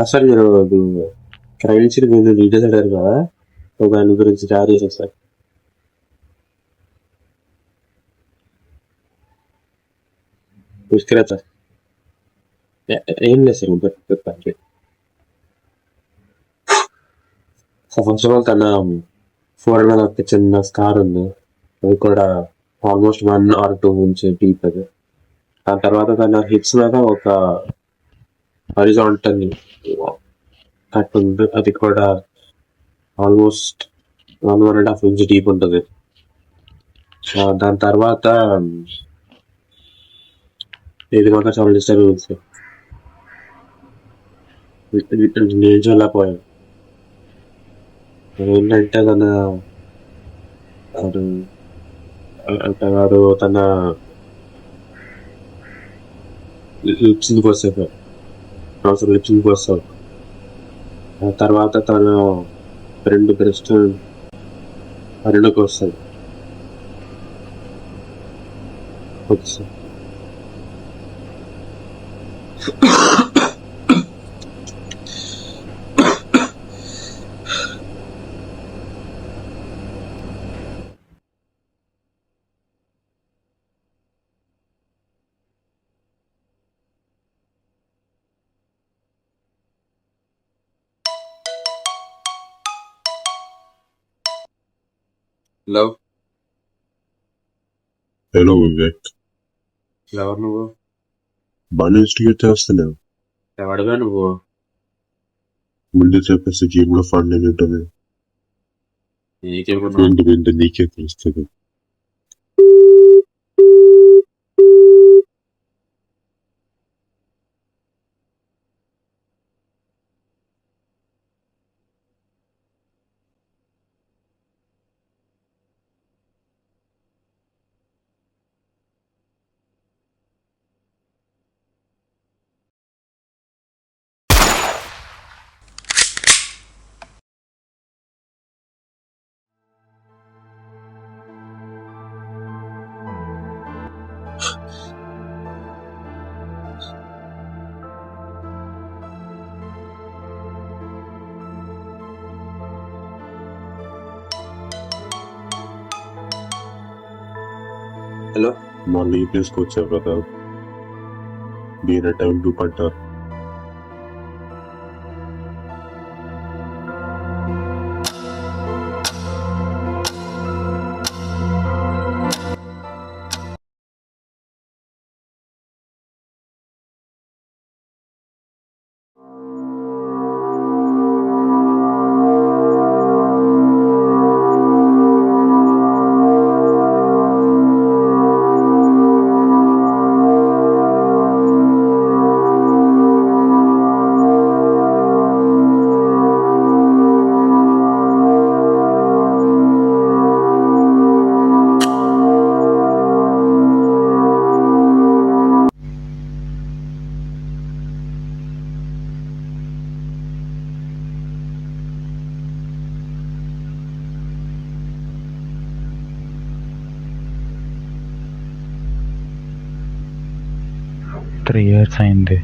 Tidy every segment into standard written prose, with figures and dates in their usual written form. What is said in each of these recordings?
అసలు మీరు crime scene మీద డీటెయిల్స్ అడిగారు కదా, ఒక దాని గురించి తయారు చేసేస్తారు. పుష్కరత ఏం లేదు సార్, చెప్పండి. ఫస్ట్ ఆఫ్ ఆల్ తన 4.5 చిన్న స్కార్ ఉంది, అది కూడా ఆల్మోస్ట్ 1 or 2 నుంచి డీప్. అది దాని తర్వాత తన హిప్స్ మీద ఒక హారిజాంటల్ కట్ ఉంది, అది కూడా ఆల్మోస్ట్ 1.5 ఇంచ్ డీప్ ఉంటుంది. దాని తర్వాత ఇది మాత్రం చాలా డిస్టర్బెన్స్, నేను చూడలేకపోయాను. ఏంటంటే వాడు తన లిప్స్ని కోసాడు, లిప్స్ని కోస్తాడు. తర్వాత తన 2 బ్రెస్ట్ 2 కోస్తాడు. Okay sir. Hello hello Vivek, ఎవరు నువ్వు? బాగా ఇన్వెస్టిగేట్ చేస్తున్నావు. ఎవడుగా నువ్వు? ముందు చెప్పేసి గేమ్ లో ఫండ్ అని ఉంటుంది, ఏంటి నీకే తెలుస్తుంది. హలో, మళ్ళీ ఈ ప్లేస్కి వచ్చావు కదా, దీని టైం లూప్ అంటారు. త్రీ ఇయర్స్ అయింది,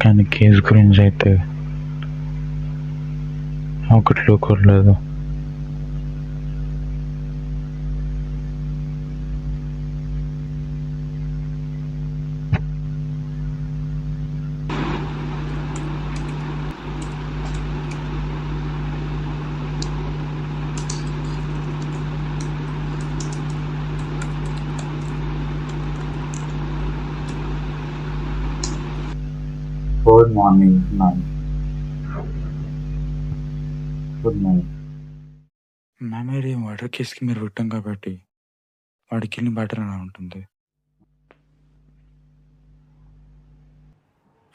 కానీ కేసు గురించి అయితే ఒకటి కూడలేదు. Good morning. Good night. Memory murder కేసుకి మీరు విట్టాం కాబట్టి వాడికి వెళ్ళి బెటర్ అని ఉంటుంది.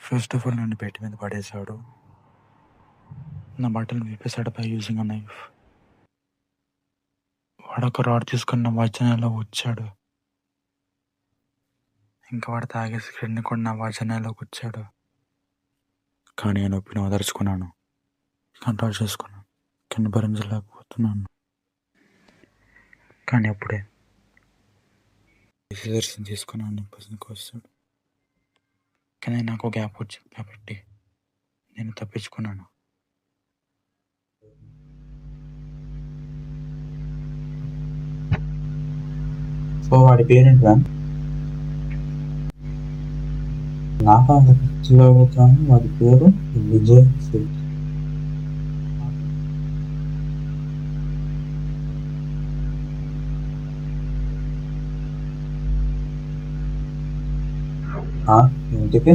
ఫస్ట్ ఆఫ్ ఆల్ నన్ను బెడ్ మీద పడేశాడు, నా బట్టలు విప్పేశాడు బై యూజింగ్ అ నైఫ్. వాడొక రాడ్ తీసుకుని నా వచనాల్లో వచ్చాడు, ఇంకా వాడు తాగే సిగరెట్ని కూడా నా వచనాల్లోకి వచ్చాడు. కానీ నేను నొప్పిని ఓదార్చుకున్నాను, కంట్రోల్ చేసుకున్నాను, కానీ భరించలేకపోతున్నాను. కానీ అప్పుడే సిజర్స్ తీసుకున్నాను, పర్సన్కి వస్తాడు. కానీ నాకు గ్యాప్ వచ్చింది కాబట్టి నేను తప్పించుకున్నాను. సో వాడి పేరేంట్రా? నాకు గుర్తులో కానీ వాడి పేరు విజయ్ సేట్. ఇంటికి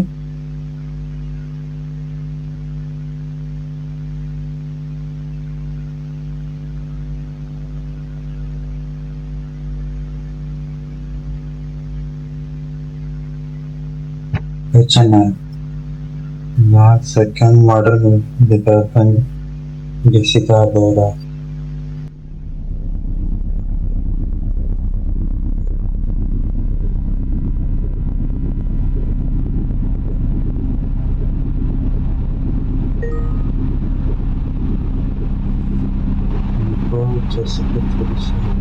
నా second murder department Jessica Bora. Jessica తెలిసి